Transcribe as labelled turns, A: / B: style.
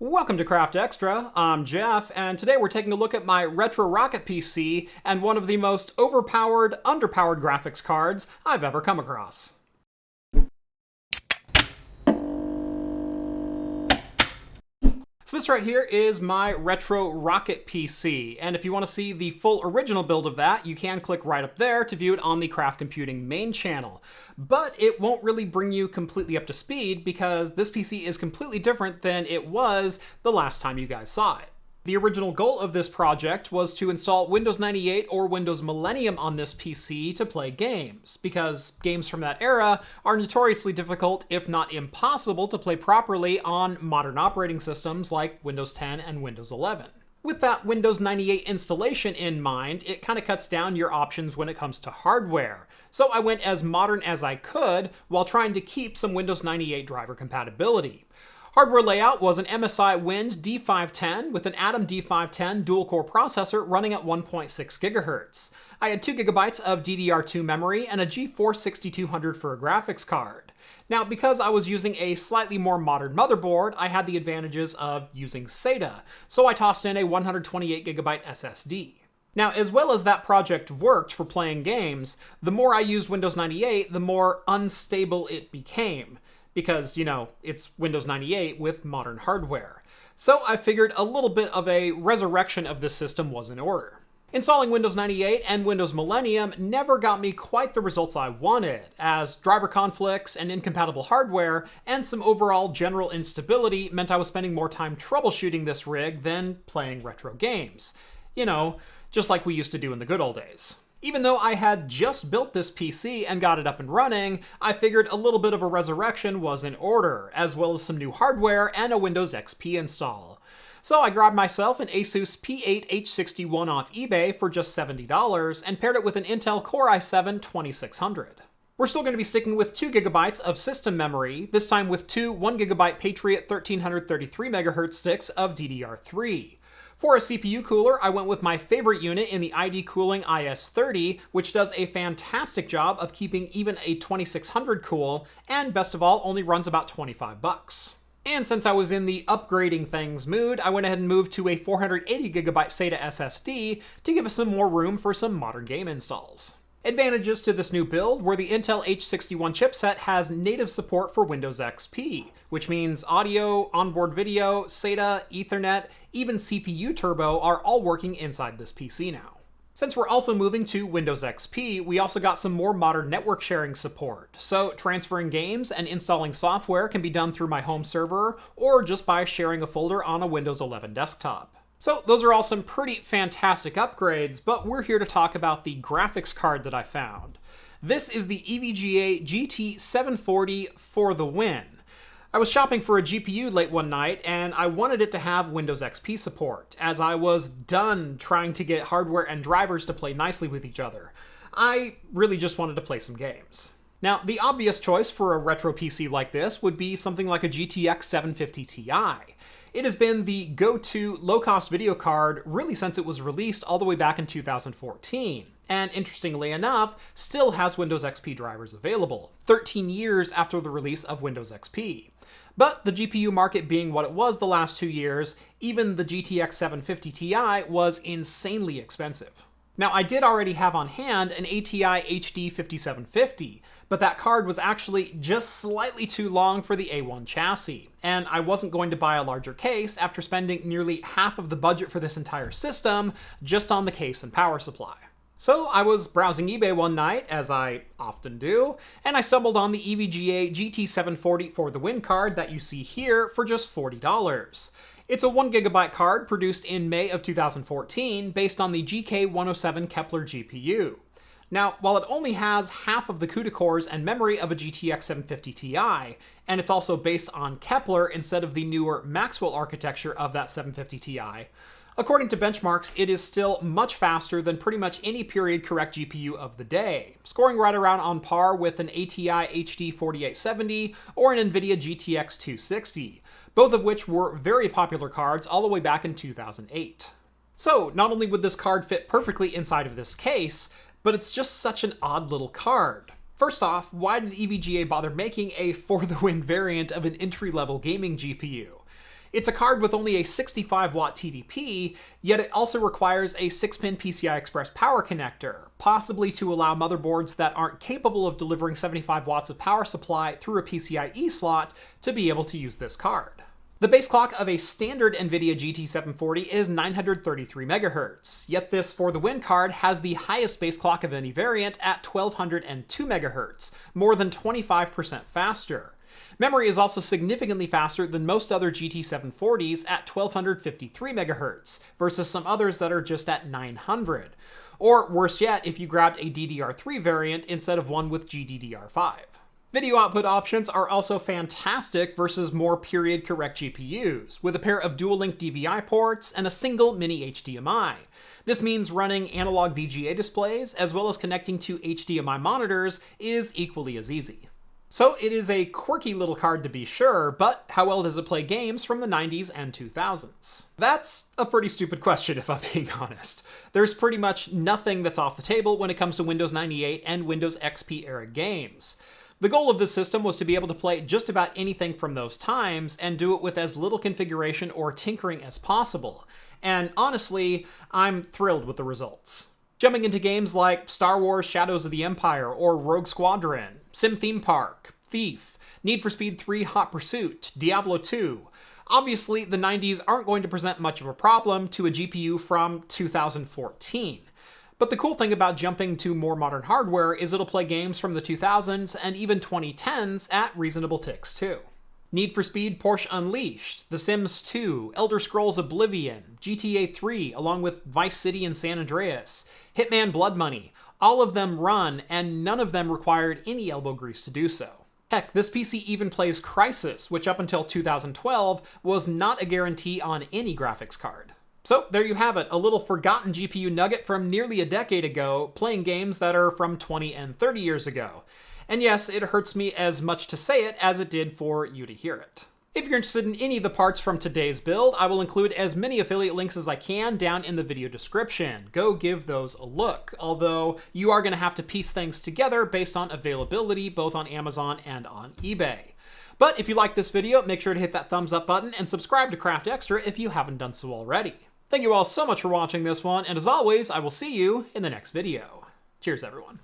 A: Welcome to Craft Extra. I'm Jeff, and today we're taking a look at my retro rocket PC and one of the most overpowered, underpowered graphics cards I've ever come across. So this right here is my retro rocket PC, and if you want to see the full original build of that, you can click right up there to view it on the Craft Computing main channel. But it won't really bring you completely up to speed because this PC is completely different than it was the last time you guys saw it. The original goal of this project was to install Windows 98 or Windows Millennium on this PC to play games, because games from that era are notoriously difficult, if not impossible, to play properly on modern operating systems like Windows 10 and Windows 11. With that Windows 98 installation in mind, it kind of cuts down your options when it comes to hardware. So I went as modern as I could while trying to keep some Windows 98 driver compatibility. Hardware layout was an MSI Wind D510 with an Atom D510 dual-core processor running at 1.6 GHz. I had 2 GB of DDR2 memory and a GeForce 6200 for a graphics card. Now, because I was using a slightly more modern motherboard, I had the advantages of using SATA, so I tossed in a 128 GB SSD. Now, as well as that project worked for playing games, the more I used Windows 98, the more unstable it became. Because, you know, it's Windows 98 with modern hardware. So I figured a little bit of a resurrection of this system was in order. Installing Windows 98 and Windows Millennium never got me quite the results I wanted, as driver conflicts and incompatible hardware and some overall general instability meant I was spending more time troubleshooting this rig than playing retro games. You know, just like we used to do in the good old days. Even though I had just built this PC and got it up and running, I figured a little bit of a resurrection was in order, as well as some new hardware and a Windows XP install. So I grabbed myself an Asus P8H61 off eBay for just $70 and paired it with an Intel Core i7-2600. We're still going to be sticking with 2 GB of system memory, this time with two 1 GB Patriot 1333 MHz sticks of DDR3. For a CPU cooler, I went with my favorite unit in the ID Cooling IS30, which does a fantastic job of keeping even a 2600 cool, and best of all, only runs about 25 bucks. And since I was in the upgrading things mood, I went ahead and moved to a 480 GB SATA SSD to give us some more room for some modern game installs. Advantages to this new build were the Intel H61 chipset has native support for Windows XP, which means audio, onboard video, SATA, Ethernet, even CPU Turbo are all working inside this PC now. Since we're also moving to Windows XP, we also got some more modern network sharing support, so transferring games and installing software can be done through my home server or just by sharing a folder on a Windows 11 desktop. So those are all some pretty fantastic upgrades, but we're here to talk about the graphics card that I found. This is the EVGA GT740 for the win. I was shopping for a GPU late one night, and I wanted it to have Windows XP support, as I was done trying to get hardware and drivers to play nicely with each other. I really just wanted to play some games. Now, the obvious choice for a retro PC like this would be something like a GTX 750 Ti. It has been the go-to low-cost video card really since it was released all the way back in 2014, and interestingly enough, still has Windows XP drivers available, 13 years after the release of Windows XP. But the GPU market being what it was the last 2 years, even the GTX 750 Ti was insanely expensive. Now, I did already have on hand an ATI HD 5750, but that card was actually just slightly too long for the A1 chassis, and I wasn't going to buy a larger case after spending nearly half of the budget for this entire system just on the case and power supply. So I was browsing eBay one night, as I often do, and I stumbled on the EVGA GT740 for the win card that you see here for just $40. It's a 1 GB card produced in May of 2014 based on the GK107 Kepler GPU. Now, while it only has half of the CUDA cores and memory of a GTX 750 Ti, and it's also based on Kepler instead of the newer Maxwell architecture of that 750 Ti, according to benchmarks, it is still much faster than pretty much any period correct GPU of the day, scoring right around on par with an ATI HD 4870 or an nVidia GTX 260, both of which were very popular cards all the way back in 2008. So, not only would this card fit perfectly inside of this case, but it's just such an odd little card. First off, why did EVGA bother making a for the win variant of an entry-level gaming GPU? It's a card with only a 65 watt TDP, yet it also requires a 6-pin PCI Express power connector, possibly to allow motherboards that aren't capable of delivering 75 watts of power supply through a PCIe slot to be able to use this card. The base clock of a standard nVidia GT740 is 933 MHz, yet this For the Win card has the highest base clock of any variant at 1202 MHz, more than 25% faster. Memory is also significantly faster than most other GT740s at 1253 MHz, versus some others that are just at 900. Or worse yet, if you grabbed a DDR3 variant instead of one with GDDR5. Video output options are also fantastic versus more period-correct GPUs, with a pair of dual-link DVI ports and a single mini HDMI. This means running analog VGA displays, as well as connecting to HDMI monitors, is equally as easy. So it is a quirky little card to be sure, but how well does it play games from the 90s and 2000s? That's a pretty stupid question if I'm being honest. There's pretty much nothing that's off the table when it comes to Windows 98 and Windows XP era games. The goal of this system was to be able to play just about anything from those times and do it with as little configuration or tinkering as possible. And honestly, I'm thrilled with the results. Jumping into games like Star Wars Shadows of the Empire or Rogue Squadron, Sim Theme Park, Thief, Need for Speed 3 Hot Pursuit, Diablo 2. Obviously, the 90s aren't going to present much of a problem to a GPU from 2014. But the cool thing about jumping to more modern hardware is it'll play games from the 2000s and even 2010s at reasonable ticks too. Need for Speed Porsche Unleashed, The Sims 2, Elder Scrolls Oblivion, GTA 3, along with Vice City and San Andreas, Hitman Blood Money, all of them run, and none of them required any elbow grease to do so. Heck, this PC even plays Crysis, which up until 2012 was not a guarantee on any graphics card. So there you have it, a little forgotten GPU nugget from nearly a decade ago, playing games that are from 20 and 30 years ago. And yes, it hurts me as much to say it as it did for you to hear it. If you're interested in any of the parts from today's build, I will include as many affiliate links as I can down in the video description. Go give those a look, although you are going to have to piece things together based on availability both on Amazon and on eBay. But if you like this video, make sure to hit that thumbs up button and subscribe to Craft Extra if you haven't done so already. Thank you all so much for watching this one, and as always, I will see you in the next video. Cheers, everyone.